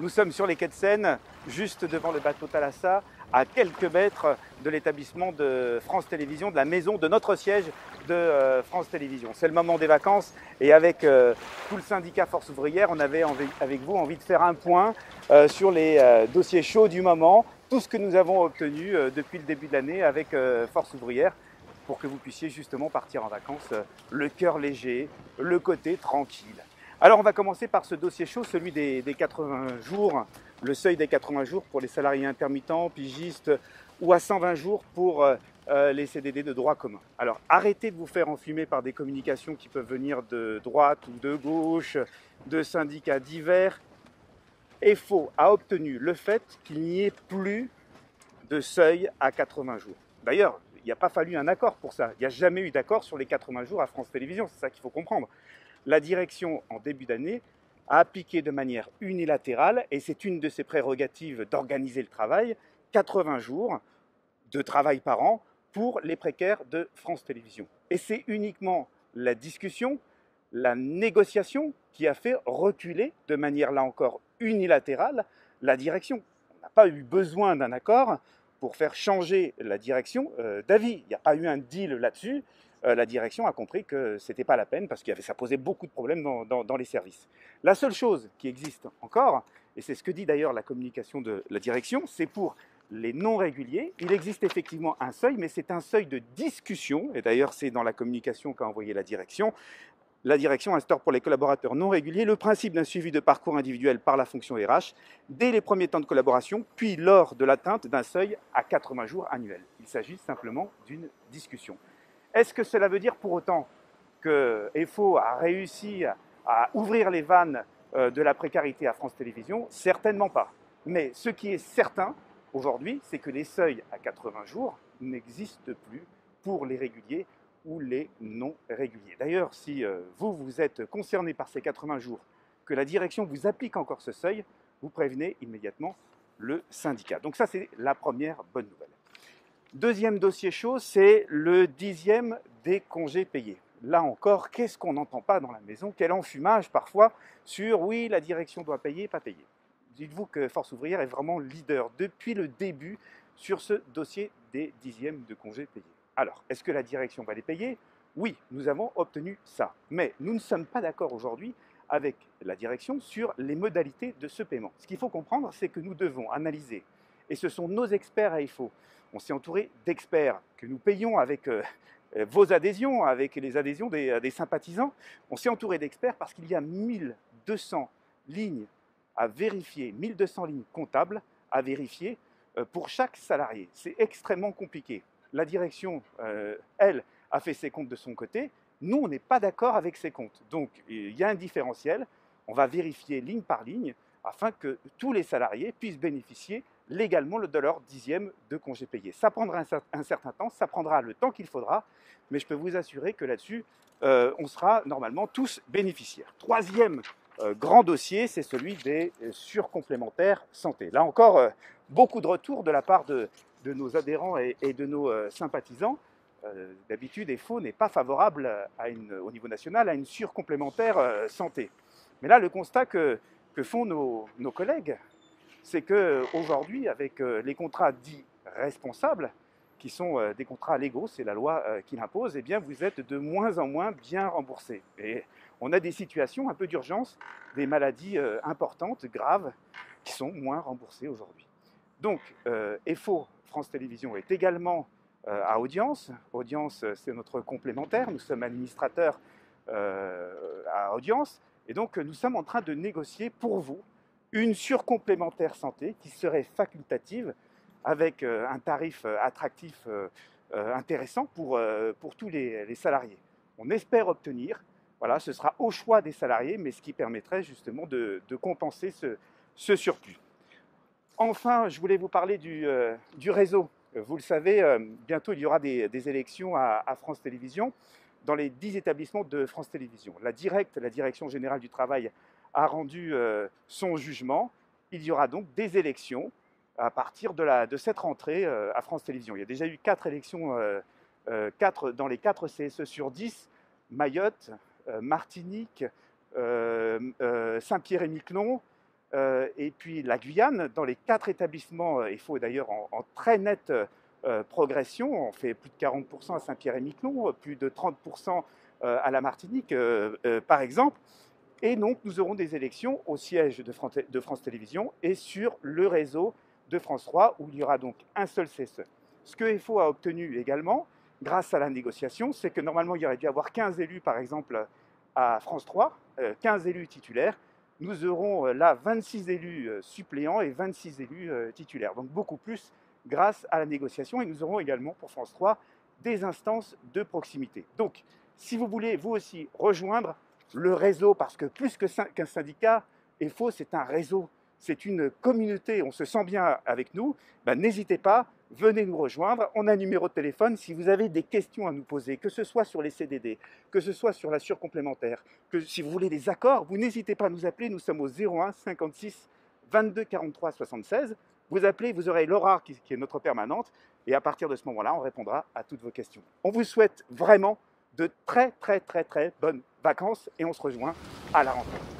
Nous sommes sur les quais de Seine, juste devant le bateau Thalassa, à quelques mètres de l'établissement de France Télévisions, de la maison de notre siège de France Télévisions. C'est le moment des vacances et avec tout le syndicat Force Ouvrière, on avait avec vous envie de faire un point sur les dossiers chauds du moment, tout ce que nous avons obtenu depuis le début de l'année avec Force Ouvrière, pour que vous puissiez justement partir en vacances le cœur léger, le côté tranquille. Alors on va commencer par ce dossier chaud, celui des 80 jours, le seuil des 80 jours pour les salariés intermittents, pigistes, ou à 120 jours pour les CDD de droit commun. Alors arrêtez de vous faire enfumer par des communications qui peuvent venir de droite ou de gauche, de syndicats divers. EFO a obtenu le fait qu'il n'y ait plus de seuil à 80 jours. D'ailleurs, il n'y a pas fallu un accord pour ça. Il n'y a jamais eu d'accord sur les 80 jours à France Télévisions, c'est ça qu'il faut comprendre. La direction, en début d'année, a appliqué de manière unilatérale, et c'est une de ses prérogatives d'organiser le travail, 80 jours de travail par an pour les précaires de France Télévisions. Et c'est uniquement la discussion, la négociation qui a fait reculer de manière, là encore, unilatérale la direction. On n'a pas eu besoin d'un accord pour faire changer la direction d'avis. Il n'y a pas eu un deal là-dessus. La direction a compris que ce n'était pas la peine parce que ça posait beaucoup de problèmes dans les services. La seule chose qui existe encore, et c'est ce que dit d'ailleurs la communication de la direction, c'est pour les non réguliers, il existe effectivement un seuil, mais c'est un seuil de discussion, et d'ailleurs c'est dans la communication qu'a envoyé la direction. La direction instaure pour les collaborateurs non réguliers le principe d'un suivi de parcours individuel par la fonction RH dès les premiers temps de collaboration, puis lors de l'atteinte d'un seuil à 80 jours annuels. Il s'agit simplement d'une discussion. Est-ce que cela veut dire pour autant que EFO a réussi à ouvrir les vannes de la précarité à France Télévisions? Certainement pas. Mais ce qui est certain aujourd'hui, c'est que les seuils à 80 jours n'existent plus pour les réguliers ou les non réguliers. D'ailleurs, si vous êtes concerné par ces 80 jours, que la direction vous applique encore ce seuil, vous prévenez immédiatement le syndicat. Donc ça, c'est la première bonne nouvelle. Deuxième dossier chaud, c'est le 10e des congés payés. Là encore, qu'est-ce qu'on n'entend pas dans la maison? Quel enfumage parfois sur oui, la direction doit payer, pas payer. Dites-vous que Force Ouvrière est vraiment leader depuis le début sur ce dossier des 10e de congés payés. Alors, est-ce que la direction va les payer? Oui, nous avons obtenu ça. Mais nous ne sommes pas d'accord aujourd'hui avec la direction sur les modalités de ce paiement. Ce qu'il faut comprendre, c'est que nous devons analyser, et ce sont nos experts à EFO. On s'est entouré d'experts que nous payons avec vos adhésions, avec les adhésions des sympathisants. On s'est entouré d'experts parce qu'il y a 1200 lignes à vérifier, 1200 lignes comptables à vérifier pour chaque salarié. C'est extrêmement compliqué. La direction, elle, a fait ses comptes de son côté. Nous, on n'est pas d'accord avec ces comptes. Donc, il y a un différentiel. On va vérifier ligne par ligne afin que tous les salariés puissent bénéficier légalement de leur 10e de congé payé. Ça prendra un certain temps, ça prendra le temps qu'il faudra, mais je peux vous assurer que là-dessus, on sera normalement tous bénéficiaires. Troisième grand dossier, c'est celui des surcomplémentaires santé. Là encore, beaucoup de retours de la part de nos adhérents et de nos sympathisants. D'habitude, EFO n'est pas favorable au niveau national à une surcomplémentaire santé. Mais là, le constat que font nos collègues, c'est qu'aujourd'hui, avec les contrats dits responsables, qui sont des contrats légaux, c'est la loi qui l'impose, eh bien vous êtes de moins en moins bien remboursés. Et on a des situations un peu d'urgence, des maladies importantes, graves, qui sont moins remboursées aujourd'hui. Donc, EFO, France Télévisions, est également à Audience. Audience, c'est notre complémentaire. Nous sommes administrateurs à Audience. Et donc, nous sommes en train de négocier pour vous une surcomplémentaire santé qui serait facultative avec un tarif attractif intéressant pour tous les salariés. On espère obtenir, voilà, ce sera au choix des salariés, mais ce qui permettrait justement de compenser ce surplus. Enfin, je voulais vous parler du réseau. Vous le savez, bientôt il y aura des élections à France Télévisions dans les 10 établissements de France Télévisions. La Direction Générale du Travail, a rendu son jugement. Il y aura donc des élections à partir de cette rentrée à France Télévisions. Il y a déjà eu 4 élections, 4 dans les 4 CSE sur 10, Mayotte, Martinique, Saint-Pierre-et-Miquelon, et puis la Guyane, dans les 4 établissements EFO d'ailleurs en très nette progression. On fait plus de 40% à Saint-Pierre-et-Miquelon, plus de 30% à la Martinique, par exemple. Et donc, nous aurons des élections au siège de France Télévisions et sur le réseau de France 3, où il y aura donc un seul CSE. Ce que EFO a obtenu également, grâce à la négociation, c'est que normalement, il y aurait dû avoir 15 élus, par exemple, à France 3, 15 élus titulaires. Nous aurons là 26 élus suppléants et 26 élus titulaires. Donc beaucoup plus grâce à la négociation. Et nous aurons également pour France 3 des instances de proximité. Donc, si vous voulez vous aussi rejoindre le réseau, parce que plus qu'un syndicat, EFO, c'est un réseau, c'est une communauté, on se sent bien avec nous, ben, n'hésitez pas, venez nous rejoindre. On a un numéro de téléphone. Si vous avez des questions à nous poser, que ce soit sur les CDD, que ce soit sur la surcomplémentaire, que si vous voulez des accords, vous n'hésitez pas à nous appeler. Nous sommes au 01 56 22 43 76. Vous appelez, vous aurez Laura qui est notre permanente, et à partir de ce moment-là, on répondra à toutes vos questions. On vous souhaite vraiment de très bonnes vacances et on se rejoint à la rentrée.